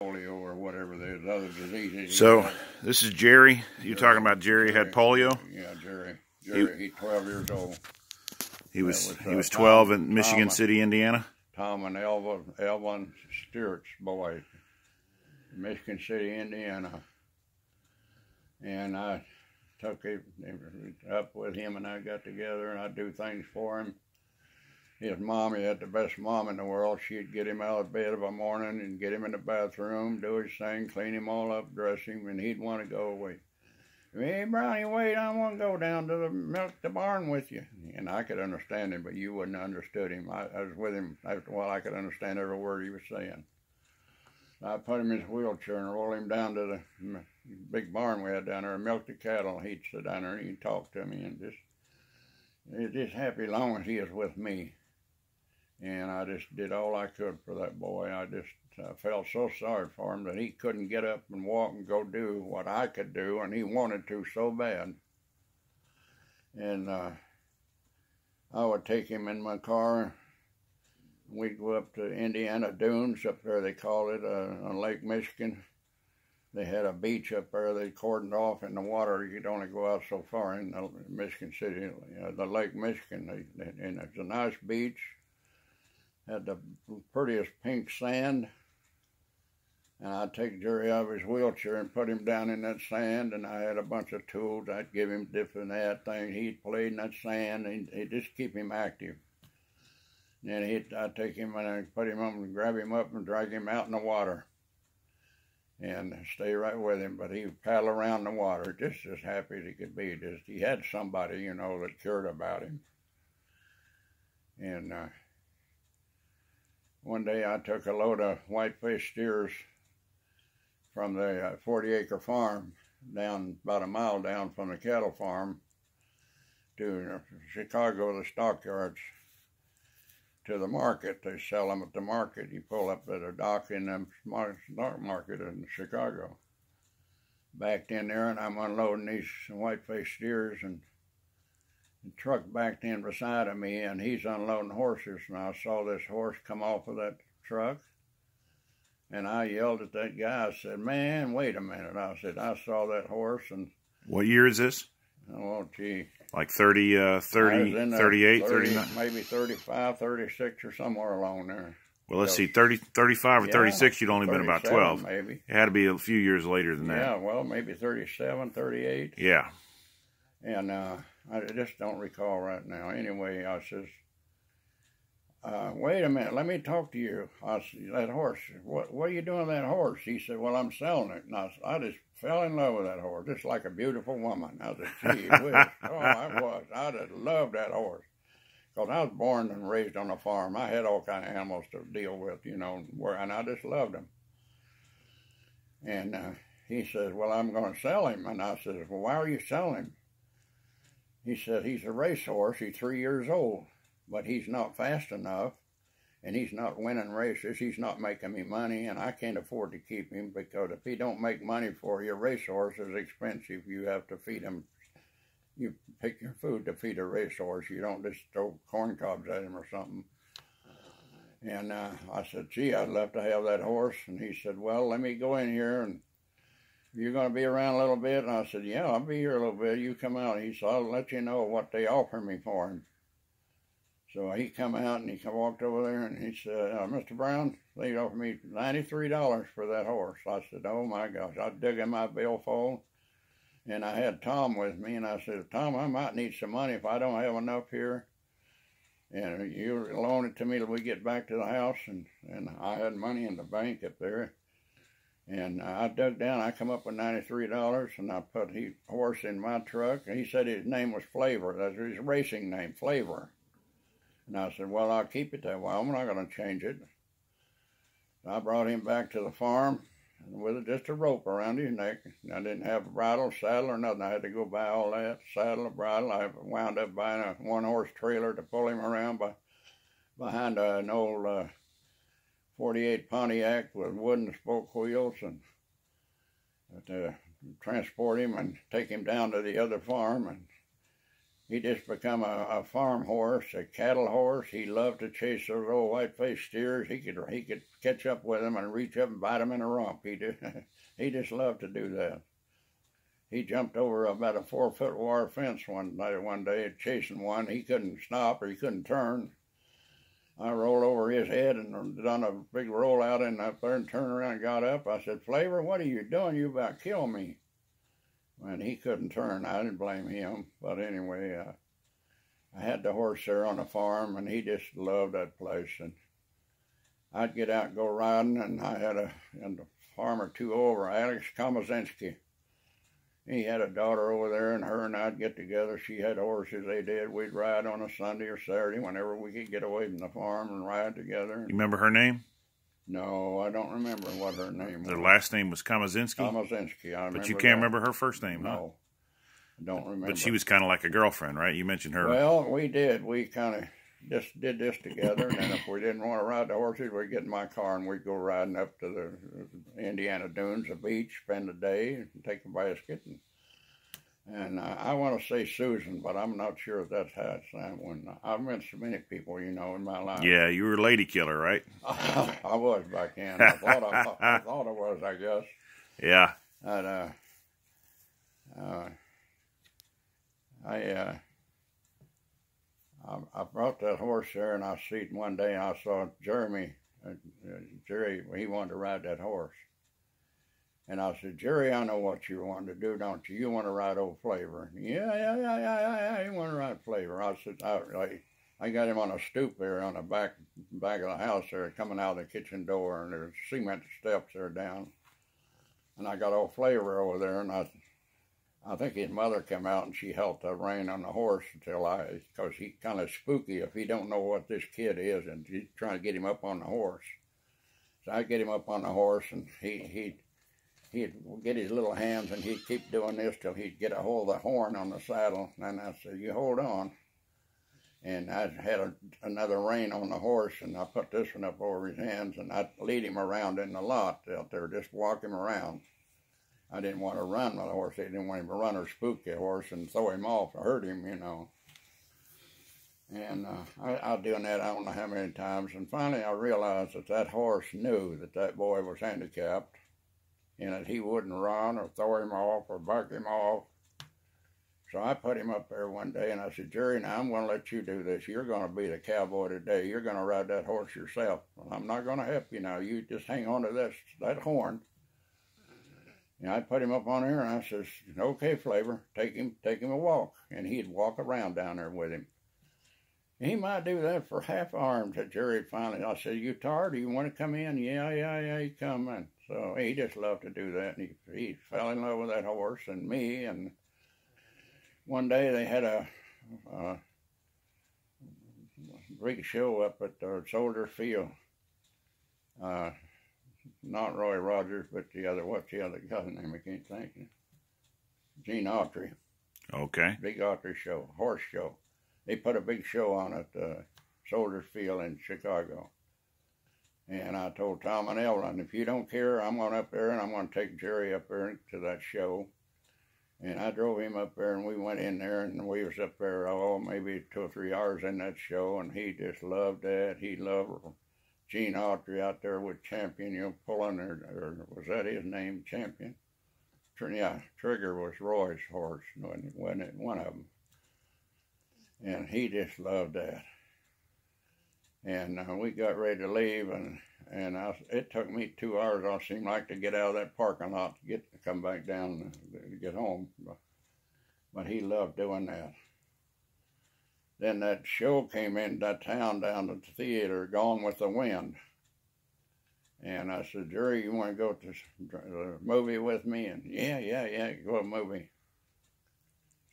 polio or whatever the other diseases. So this is Jerry. You're talking about Jerry had polio? Yeah, Jerry. He's 12 years old. He was 12 in Michigan City, Indiana. Tom and Evelyn Stewart's boy, Michigan City, Indiana. And I took him up with him, and I got together, and I'd do things for him. His mom, he had the best mom in the world. She'd get him out of bed of a morning and get him in the bathroom, do his thing, clean him all up, dress him, and he'd want to go away. Hey, Brownie, wait, I want to go down to milk the barn with you. And I could understand him, but you wouldn't have understood him. I was with him. After a while, I could understand every word he was saying. I put him in his wheelchair and rolled him down to the big barn we had down there and milked the cattle. He'd sit down there and he'd talk to me and just happy as long as he was with me. And I just did all I could for that boy. I just felt so sorry for him that he couldn't get up and walk and go do what I could do, and he wanted to so bad. And I would take him in my car. We'd go up to Indiana Dunes up there, they call it, on Lake Michigan. They had a beach up there they cordoned off in the water. You could only go out so far in Michigan City, the Lake Michigan. And it's a nice beach. Had the prettiest pink sand. And I'd take Jerry out of his wheelchair and put him down in that sand, and I had a bunch of tools. I'd give him different things. He'd play in that sand, and he'd just keep him active. And I'd take him and I'd put him up and grab him up and drag him out in the water and stay right with him. But he'd paddle around the water just as happy as he could be. Just he had somebody, you know, that cared about him. And one day I took a load of whitefish steers from the 40-acre farm down about a mile down from the cattle farm to Chicago, the stockyards, to the market. They sell them at the market. You pull up at a dock in the market in Chicago. Backed in there, and I'm unloading these whitefish steers, and the truck backed in beside of me, and he's unloading horses, and I saw this horse come off of that truck, and I yelled at that guy. I said, "Man, wait a minute." I said, "I saw that horse." And what year is this? Oh, gee. Like 38, 39? Maybe 35, 36 or somewhere along there. Well, let's see, 35 or 36, you'd only been about 12. Maybe. It had to be a few years later than that. Yeah, well, maybe 37, 38. Yeah. And I just don't recall right now. Anyway, I says, wait a minute, let me talk to you. I said, that horse, what are you doing with that horse? He said, well, I'm selling it. And I just fell in love with that horse, just like a beautiful woman. I said, gee whiz. Oh, I was. I just loved that horse. Because I was born and raised on a farm. I had all kind of animals to deal with, you know, and I just loved them. And he says, well, I'm going to sell him. And I said, well, why are you selling him? He said, he's a racehorse. He's 3 years old, but he's not fast enough, and he's not winning races. He's not making me money, and I can't afford to keep him, because if he don't make money for you, a racehorse is expensive. You have to feed him. You pick your food to feed a racehorse. You don't just throw corn cobs at him or something. And I said, gee, I'd love to have that horse. And he said, well, let me go in here, and you're going to be around a little bit? And I said, yeah, I'll be here a little bit. You come out. He said, I'll let you know what they offer me for him. So he come out, and he walked over there, and he said, Mr. Brown, they offered me $93 for that horse. I said, oh, my gosh. I dug in my billfold, and I had Tom with me, and I said, Tom, I might need some money if I don't have enough here. And you loan it to me till we get back to the house. And I had money in the bank up there. And I dug down. I come up with $93, and I put his horse in my truck. And he said his name was Flavor. That's his racing name, Flavor. And I said, well, I'll keep it that way. I'm not going to change it. So I brought him back to the farm with just a rope around his neck. I didn't have a bridle, saddle, or nothing. I had to go buy all that, saddle, a bridle. I wound up buying a one-horse trailer to pull him around behind an old 48 Pontiac with wooden spoke wheels, and to transport him and take him down to the other farm. And he just become a farm horse, a cattle horse. He loved to chase those old white-faced steers. He could catch up with them and reach up and bite them in the rump. He just loved to do that. He jumped over about a 4-foot wire fence one day chasing one. He couldn't stop or he couldn't turn. I rolled over his head and done a big roll out in up there and turned around and got up. I said, Flavor, what are you doing? You about kill me. And he couldn't turn. I didn't blame him. But anyway, I had the horse there on the farm, and he just loved that place. And I'd get out and go riding, and I had a farm or two over, Alex Komazinski. He had a daughter over there, and her and I'd get together. She had horses, they did. We'd ride on a Sunday or Saturday whenever we could get away from the farm and ride together. You remember her name? No, I don't remember what her name was. Her last name was Komazinski? Komazinski, I remember. But you can't remember her first name, huh? No, I don't remember. But she was kind of like a girlfriend, right? You mentioned her. Well, we did. We kind of just did this together, and then if we didn't want to ride the horses, we'd get in my car and we'd go riding up to the Indiana Dunes, the beach, spend the day, and take a basket. And I want to say Susan, but I'm not sure if that's how it's that one. I've met so many people, you know, in my life. Yeah, you were a lady killer, right? I was back then. I thought I was, I guess. Yeah. And, I brought that horse there, and I see it one day, and I saw Jerry, he wanted to ride that horse. And I said, Jerry, I know what you want to do, don't you? You want to ride old Flavor. Yeah, you want to ride Flavor. I said, I got him on a stoop there on the back of the house there, coming out of the kitchen door, and there's cement steps there down. And I got old Flavor over there, and I think his mother came out, and she helped the rein on the horse because he's kind of spooky if he don't know what this kid is, and she's trying to get him up on the horse. So I get him up on the horse, and he'd get his little hands, and he'd keep doing this till he'd get a hold of the horn on the saddle. And I said, you hold on. And I had another rein on the horse, and I put this one up over his hands, and I'd lead him around in the lot out there, just walk him around. I didn't want to run with the horse. I didn't want him to run or spook the horse and throw him off or hurt him, you know. And I was doing that I don't know how many times. And finally I realized that horse knew that boy was handicapped, and that he wouldn't run or throw him off or buck him off. So I put him up there one day, and I said, Jerry, now I'm going to let you do this. You're going to be the cowboy today. You're going to ride that horse yourself. Well, I'm not going to help you now. You just hang on to that horn. And I put him up on there, and I says, okay, Flavor, take him a walk. And he'd walk around down there with him. And he might do that for half an hour until Jerry finally, I said, you tired? Do you want to come in? Yeah, he come in. So he just loved to do that. And he fell in love with that horse and me. And one day they had a big show up at Soldier Field. Not Roy Rogers, but what's the other guy's name? I can't think. Gene Autry. Okay. Big Autry show, horse show. They put a big show on at Soldier Field in Chicago. And I told Tom and Evelyn, if you don't care, I'm going up there and I'm going to take Jerry up there to that show. And I drove him up there, and we went in there, and we was up there, maybe 2 or 3 hours in that show, and he just loved that. He loved Gene Autry out there with Champion, pulling, or was that his name, Champion? Yeah, Trigger was Roy's horse, wasn't it? One of them. And he just loved that. And we got ready to leave, and it took me 2 hours, it seemed like, to get out of that parking lot to come back down to get home. But he loved doing that. Then that show came in that town down at the theater, Gone with the Wind. And I said, Jerry, you want to go to the movie with me? And yeah, go to a movie.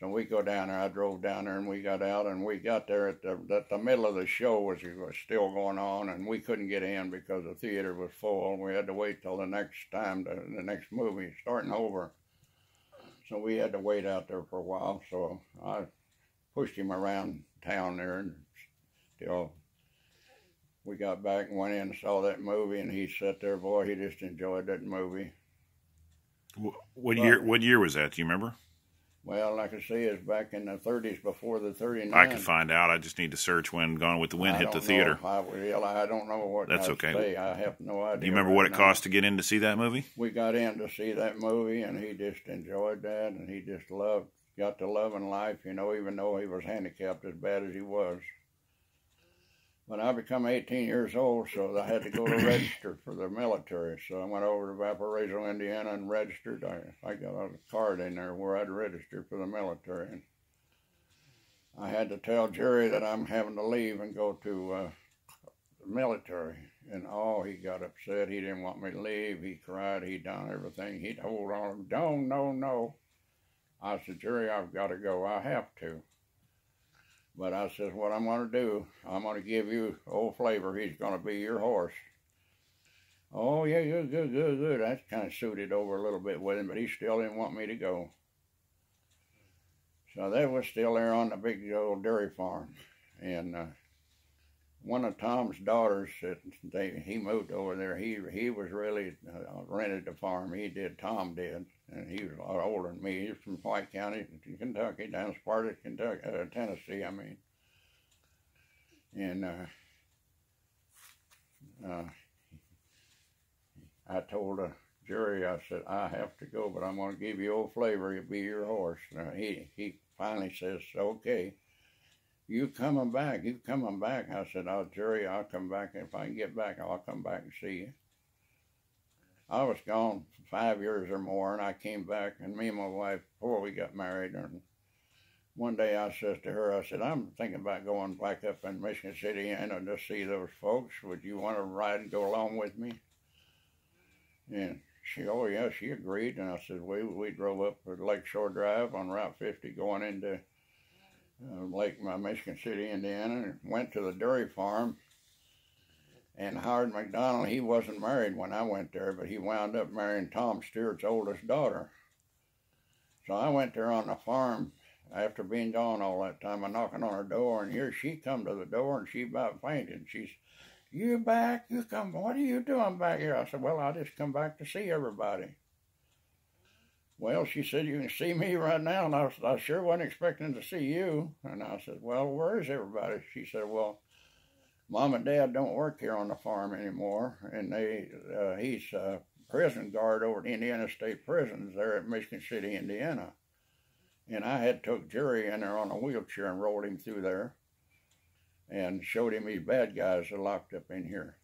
So we go down there. I drove down there, and we got out, and we got there at the middle of the show was still going on, and we couldn't get in because the theater was full. We had to wait till the next time, the next movie starting over. So we had to wait out there for a while. So I pushed him around town there until we got back and went in and saw that movie, and he sat there, boy, he just enjoyed that movie. What year was that? Do you remember? Well, like I say, it's back in the 30s before the 39. I could find out. I just need to search when Gone with the Wind hit the theater. I don't know what That's okay. Say. I have no idea. Do you remember what it cost to get in to see that movie? We got in to see that movie, and he just enjoyed that, and he just got to loving life, you know, even though he was handicapped as bad as he was. When I become 18 years old, so I had to go to register for the military. So I went over to Valparaiso, Indiana, and registered. I got a card in there where I'd register for the military. And I had to tell Jerry that I'm having to leave and go to the military. And he got upset. He didn't want me to leave. He cried. He done everything. He'd hold on. Don't, no. I said, Jerry, I've got to go. I have to. But I said, what I'm going to do, I'm going to give you Old Flavor. He's going to be your horse. Oh, yeah, good. That's kind of suited over a little bit with him, but he still didn't want me to go. So they was still there on the big old dairy farm. And one of Tom's daughters, he moved over there. He was really rented the farm. Tom did. And he was a lot older than me. He was from White County, Kentucky, down as part of Tennessee, I mean. And I told Jerry, I said, I have to go, but I'm going to give you Old Flavor. He'll be your horse. He finally says, okay, you coming back. I said, Jerry, I'll come back. If I can get back, I'll come back and see you. I was gone 5 years or more, and I came back, and me and my wife, before we got married, and one day I said to her, I said, I'm thinking about going back up in Michigan City and to see those folks. Would you want to ride and go along with me? And she agreed, and I said, we drove up to Lakeshore Drive on Route 50 going into Michigan City, Indiana, and went to the dairy farm. And Howard McDonald, he wasn't married when I went there, but he wound up marrying Tom Stewart's oldest daughter. So I went there on the farm after being gone all that time. I'm knocking on her door, and here she come to the door, and she about fainted. She's, you back? You come? What are you doing back here? I said, well, I just come back to see everybody. Well, she said, you can see me right now, and I sure wasn't expecting to see you. And I said, well, where is everybody? She said, well, Mom and Dad don't work here on the farm anymore, and he's a prison guard over at Indiana State Prisons there at Michigan City, Indiana. And I had took Jerry in there on a wheelchair and rolled him through there and showed him these bad guys that locked up in here.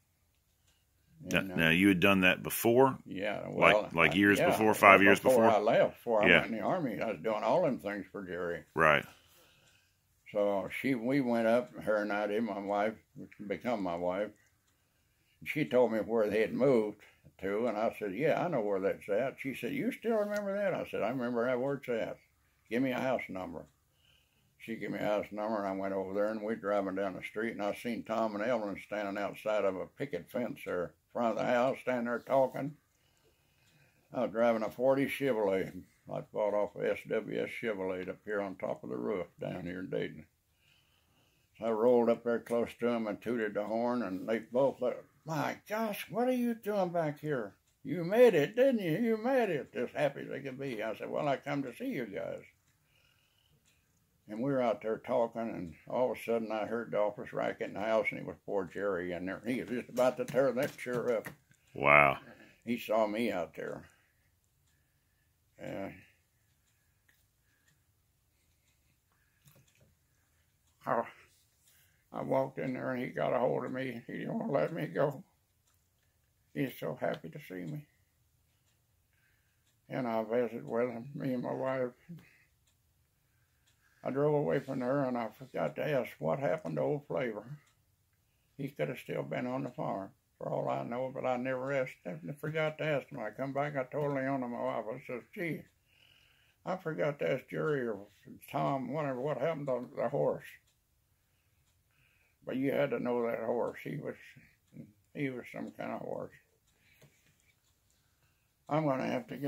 And, now, you had done that before? Yeah. Well, like years before, 5 years before? I left, before I went in the Army. I was doing all them things for Jerry. Right. So we went up, her and I did, my wife, which become my wife. She told me where they had moved to, and I said, yeah, I know where that's at. She said, you still remember that? I said, I remember that where it's at. Give me a house number. She gave me a house number, and I went over there, and we're driving down the street, and I seen Tom and Evelyn standing outside of a picket fence there in front of the house, standing there talking. I was driving a 40 Chevrolet. I bought off a SWS Chevrolet up here on top of the roof down here in Dayton. So I rolled up there close to them and tooted the horn, and they both said, my gosh, what are you doing back here? You made it, didn't you? You made it. As happy as they could be. I said, well, I come to see you guys. And we were out there talking, and all of a sudden I heard the office racket in the house, and it was poor Jerry in there. He was just about to tear that chair up. Wow. He saw me out there. I walked in there, and he got a hold of me. He didn't want to let me go. He's so happy to see me. And I visited with him, me and my wife. I drove away from there, and I forgot to ask what happened to Old Flavor. He could have still been on the farm, for all I know, but I never asked. I forgot to ask him. I come back, I told Leon and my wife, I said, gee, I forgot to ask Jerry or Tom, whatever, what happened to the horse. But you had to know that horse. He was some kind of horse. I'm going to have to get